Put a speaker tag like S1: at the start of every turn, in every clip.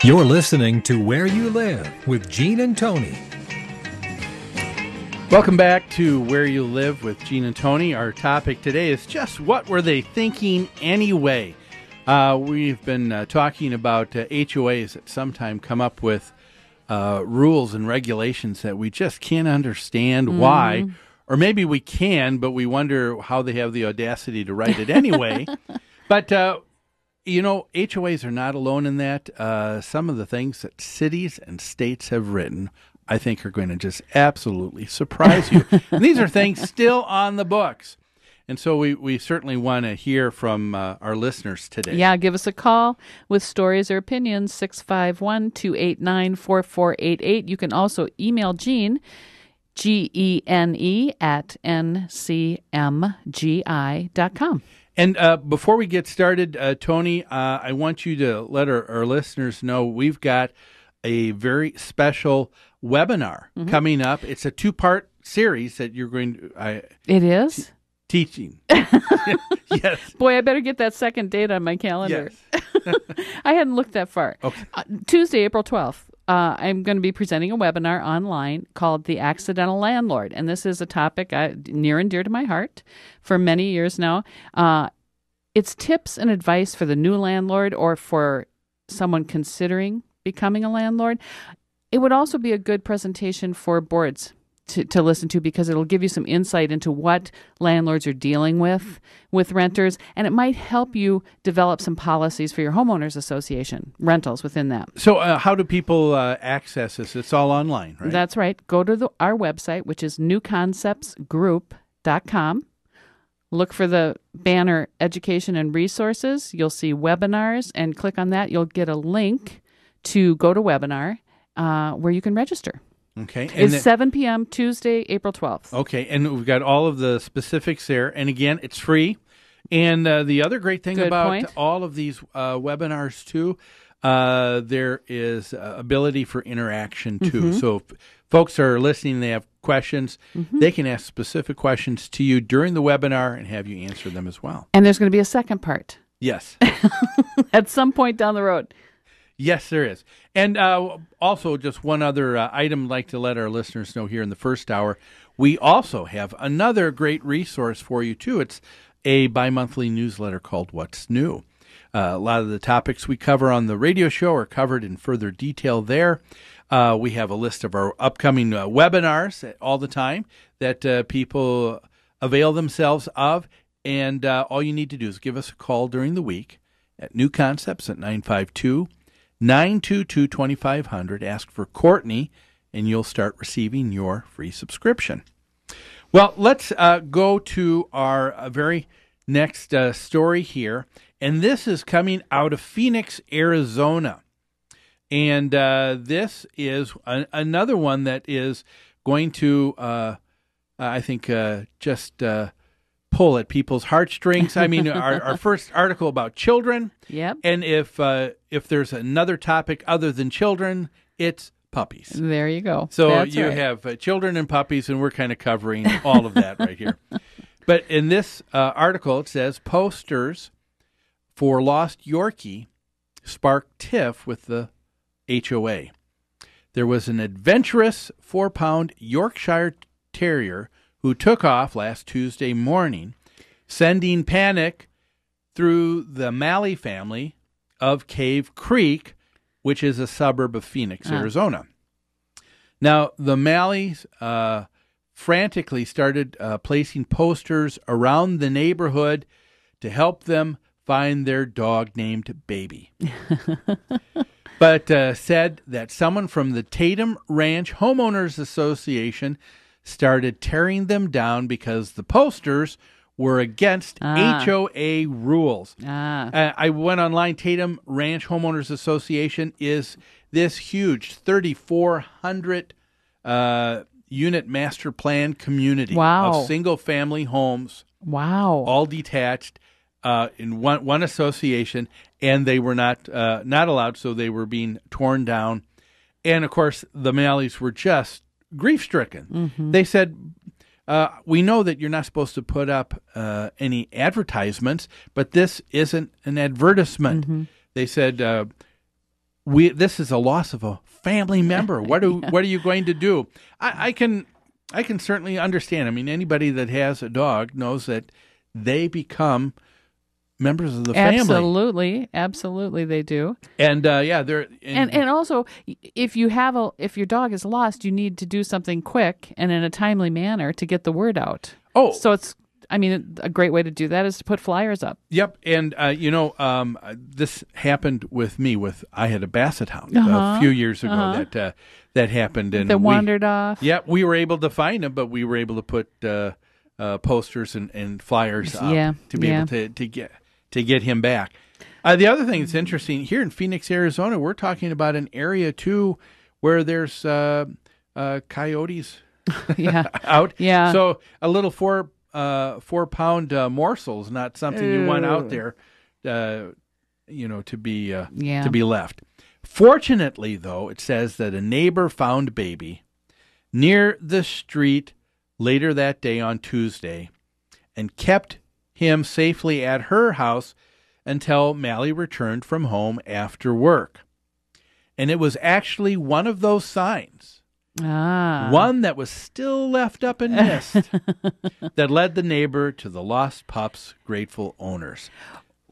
S1: You're listening to Where You Live with Gene and Tony.
S2: Welcome back to Where You Live with Gene and Tony. Our topic today is just what were they thinking anyway? We've been talking about HOAs that sometimes come up with rules and regulations that we just can't understand why. Or maybe we can, but we wonder how they have the audacity to write it anyway. But HOAs are not alone in that. Some of the things that cities and states have written, I think, are going to just absolutely surprise you. And these are things still on the books. And so we certainly want to hear from our listeners today.
S3: Yeah, give us a call with stories or opinions, 651-289-4488. You can also email Gene, Gene, at ncmgi.com.
S2: And before we get started, Tony, I want you to let our listeners know we've got a very special webinar coming up. It's a two-part series that you're going to...
S3: It is?
S2: Teaching. Yes.
S3: Boy, I better get that second date on my calendar.
S2: Yes.
S3: I hadn't looked that far.
S2: Okay.
S3: Tuesday, April 12th, I'm going to be presenting a webinar online called The Accidental Landlord. And this is a topic near and dear to my heart for many years now. It's tips and advice for the new landlord or for someone considering becoming a landlord. It would also be a good presentation for boards to listen to because it'll give you some insight into what landlords are dealing with renters, and it might help you develop some policies for your homeowners association, rentals within that.
S2: So how do people access this? It's all online, right?
S3: That's right. Go to our website, which is newconceptsgroup.com. Look for the banner Education and Resources. You'll see webinars, and click on that. You'll get a link to go to webinar where you can register.
S2: Okay.
S3: It's 7 p.m. Tuesday, April 12th.
S2: Okay, and we've got all of the specifics there. And again, it's free. And the other great thing about all of these webinars, too, there is ability for interaction, too. So if folks are listening, they have questions, they can ask specific questions to you during the webinar and have you answer them as well.
S3: And there's going to be a second part.
S2: Yes.
S3: At some point down the road.
S2: Yes, there is. And also, just one other item I'd like to let our listeners know here in the first hour. We also have another great resource for you, too. It's a bi-monthly newsletter called What's New. A lot of the topics we cover on the radio show are covered in further detail there. We have a list of our upcoming webinars all the time that people avail themselves of. And all you need to do is give us a call during the week at New Concepts at 952-922-2500. Ask for Courtney, and you'll start receiving your free subscription. Well, let's go to our very next story here. And this is coming out of Phoenix, Arizona. And this is another one that is going to, I think, just pull at people's heartstrings. I mean, our first article about children.
S3: Yep.
S2: And if there's another topic other than children, it's puppies.
S3: There you go.
S2: So
S3: That's
S2: you
S3: right.
S2: have children and puppies, and we're kind of covering all of that right here. But in this article, it says, posters for Lost Yorkie sparked tiff with the HOA. There was an adventurous 4-pound Yorkshire Terrier who took off last Tuesday morning, sending panic through the Malley family of Cave Creek, which is a suburb of Phoenix, Arizona. Now, the Malleys frantically started placing posters around the neighborhood to help them find their dog named Baby. But said that someone from the Tatum Ranch Homeowners Association started tearing them down because the posters were against HOA rules. I went online. Tatum Ranch Homeowners Association is this huge 3,400 unit master plan community of single-family homes.
S3: Wow.
S2: All detached in one association, and they were not allowed, so they were being torn down. And, of course, the Malleys were just grief-stricken. They said, we know that you're not supposed to put up any advertisements, but this isn't an advertisement. They said, this is a loss of a family member. What are you going to do? I can certainly understand. I mean, anybody that has a dog knows that they become members of the family.
S3: Absolutely, they do.
S2: And they're
S3: and also, if your dog is lost, you need to do something quick and in a timely manner to get the word out.
S2: Oh,
S3: so a great way to do that is to put flyers up.
S2: Yep, and this happened with me. I had a Basset Hound a few years ago that happened, and
S3: that wandered off.
S2: Yep, we were able to find him, but we were able to put posters and flyers up to be able to get him back. The other thing that's interesting here in Phoenix, Arizona, we're talking about an area too where there's coyotes out. Yeah, so a little 4-pound morsel is not something you want out there, to be left. Fortunately, though, it says that a neighbor found baby near the street later that day on Tuesday and kept him safely at her house until Mally returned from home after work. And it was actually one of those signs. One that was still left up and missed that led the neighbor to the lost pup's grateful owners.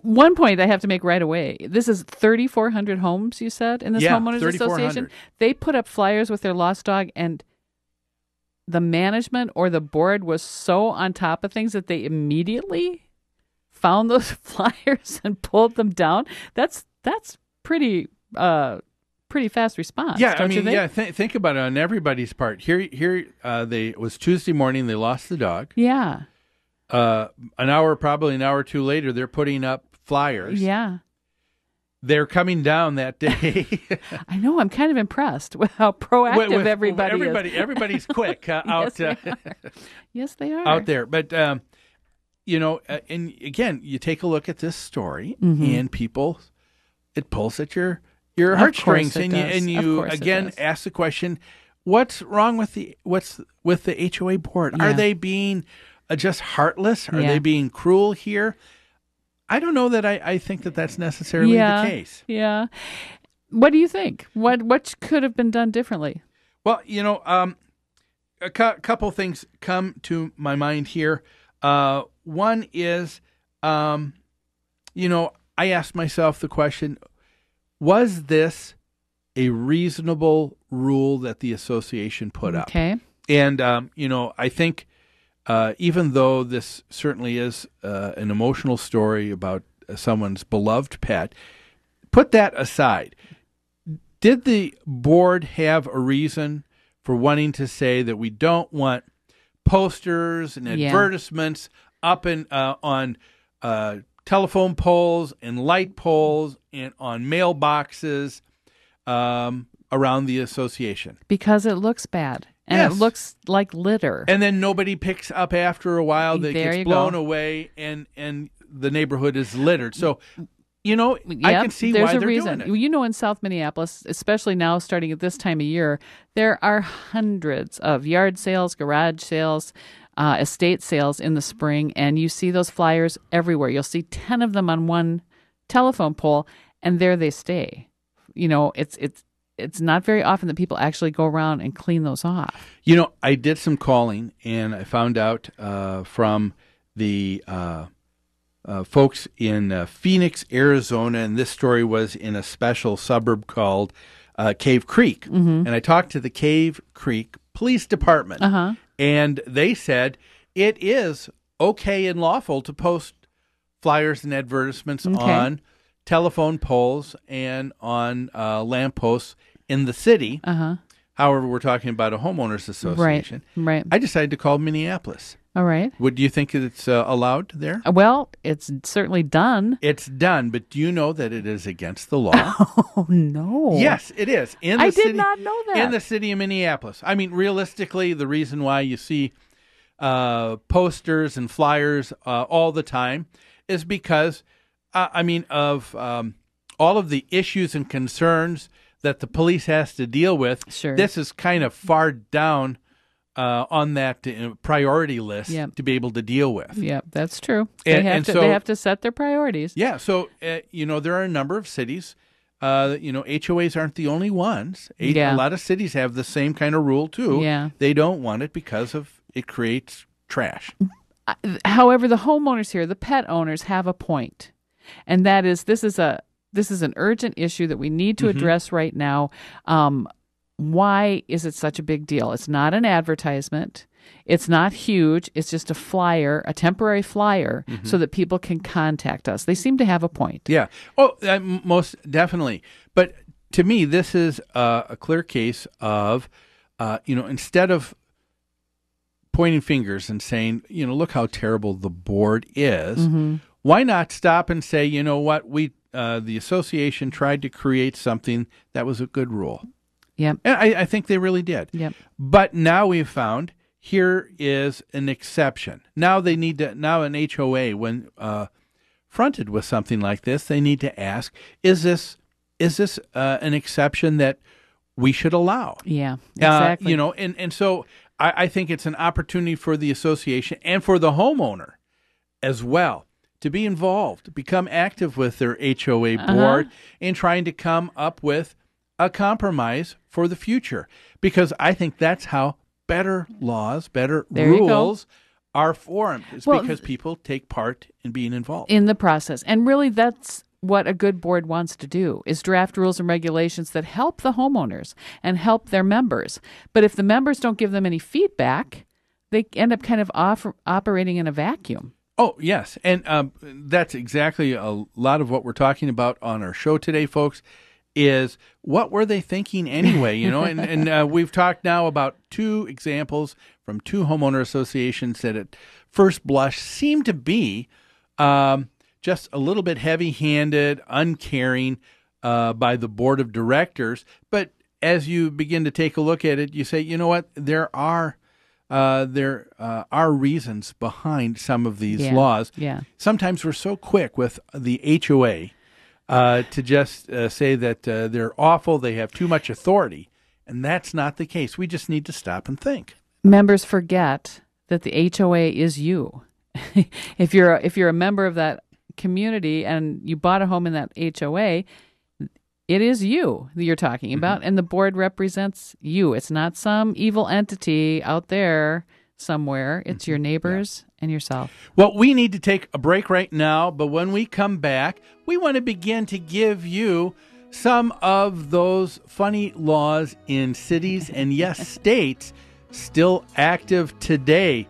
S3: One point I have to make right away. This is 3,400 homes, you said, in this homeowners association. They put up flyers with their lost dog, and the management or the board was so on top of things that they immediately found those flyers and pulled them down. That's pretty fast response.
S2: Yeah,
S3: don't you think?
S2: Think about it on everybody's part. Here, it was Tuesday morning. They lost the dog.
S3: Yeah.
S2: Probably an hour or two later, they're putting up flyers.
S3: Yeah.
S2: They're coming down that day.
S3: I know. I'm kind of impressed with how proactive everybody is.
S2: Everybody's quick out.
S3: Yes, they are
S2: out there. But and again, you take a look at this story, and people, it pulls at your heartstrings, and you again ask the question: what's wrong with the HOA board? Yeah. Are they being just heartless? Are they being cruel here? I don't know that I think that that's necessarily the case.
S3: Yeah. What do you think? What could have been done differently?
S2: Well, a couple things come to my mind here. One is, I asked myself the question, was this a reasonable rule that the association put up?
S3: Okay.
S2: And, I think even though this certainly is an emotional story about someone's beloved pet, put that aside. Did the board have a reason for wanting to say that we don't want posters and advertisements up on telephone poles and light poles and on mailboxes around the association? Because
S3: it looks bad. And it looks like litter.
S2: And then nobody picks up after a while. That gets blown away, and the neighborhood is littered. So, I can see why they're doing it.
S3: In South Minneapolis, especially now starting at this time of year, there are hundreds of yard sales, garage sales, estate sales in the spring, and you see those flyers everywhere. You'll see 10 of them on one telephone pole, and there they stay. It's not very often that people actually go around and clean those off.
S2: I did some calling, and I found out from the folks in Phoenix, Arizona, and this story was in a special suburb called Cave Creek. Mm-hmm. And I talked to the Cave Creek Police Department, and they said it is okay and lawful to post flyers and advertisements on telephone poles and on lampposts in the city. However, we're talking about a homeowners association.
S3: Right.
S2: I decided to call Minneapolis.
S3: All right.
S2: Do you think it's allowed there?
S3: Well, it's certainly done.
S2: It's done, but do you know that it is against the law?
S3: Oh, no.
S2: Yes, it is.
S3: I did not know that.
S2: In the city of Minneapolis. I mean, realistically, the reason why you see posters and flyers all the time is because, of all of the issues and concerns that the police has to deal with.
S3: Sure.
S2: This is kind of far down on that priority list to be able to deal with.
S3: Yeah, that's true. They have to set their priorities.
S2: Yeah, so, there are a number of cities HOAs aren't the only ones.
S3: Yeah.
S2: A lot of cities have the same kind of rule too.
S3: Yeah.
S2: They don't want it because of it creates trash.
S3: However, the homeowners here, the pet owners, have a point, and that is this is an urgent issue that we need to address right now. Why is it such a big deal? It's not an advertisement. It's not huge. It's just a flyer, a temporary flyer, so that people can contact us. They seem to have a point.
S2: Yeah. Oh, most definitely. But to me, this is a clear case of, instead of pointing fingers and saying, look how terrible the board is, why not stop and say, you know what, the association tried to create something that was a good rule.
S3: Yep.
S2: And I think they really did.
S3: Yep.
S2: But now we've found here is an exception. Now an HOA, when fronted with something like this, they need to ask, is this an exception that we should allow?
S3: Yeah, exactly.
S2: And so I think it's an opportunity for the association and for the homeowner as well to be involved, become active with their HOA board in trying to come up with a compromise for the future. Because I think that's how better laws, better rules are formed. It's because people take part in being involved
S3: in the process. And really, that's what a good board wants to do, is draft rules and regulations that help the homeowners and help their members. But if the members don't give them any feedback, they end up kind of operating in a vacuum.
S2: Oh, yes. And that's exactly a lot of what we're talking about on our show today, folks, is what were they thinking anyway, And we've talked now about two examples from two homeowner associations that at first blush seem to be just a little bit heavy-handed, uncaring by the board of directors. But as you begin to take a look at it, you say, you know what, there are reasons behind some of these laws.
S3: Yeah.
S2: Sometimes we're so quick with the HOA to just say that they're awful, they have too much authority, and that's not the case. We just need to stop and think.
S3: Members forget that the HOA is you. If you're a member of that community and you bought a home in that HOA, it is you that you're talking about, and the board represents you. It's not some evil entity out there somewhere. It's your neighbors and yourself.
S2: Well, we need to take a break right now, but when we come back, we want to begin to give you some of those funny laws in cities and, yes, states still active today.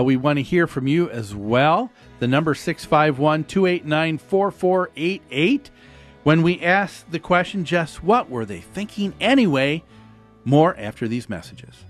S2: We want to hear from you as well. The number 651-289-4488. When we ask the question, just what were they thinking anyway? More after these messages.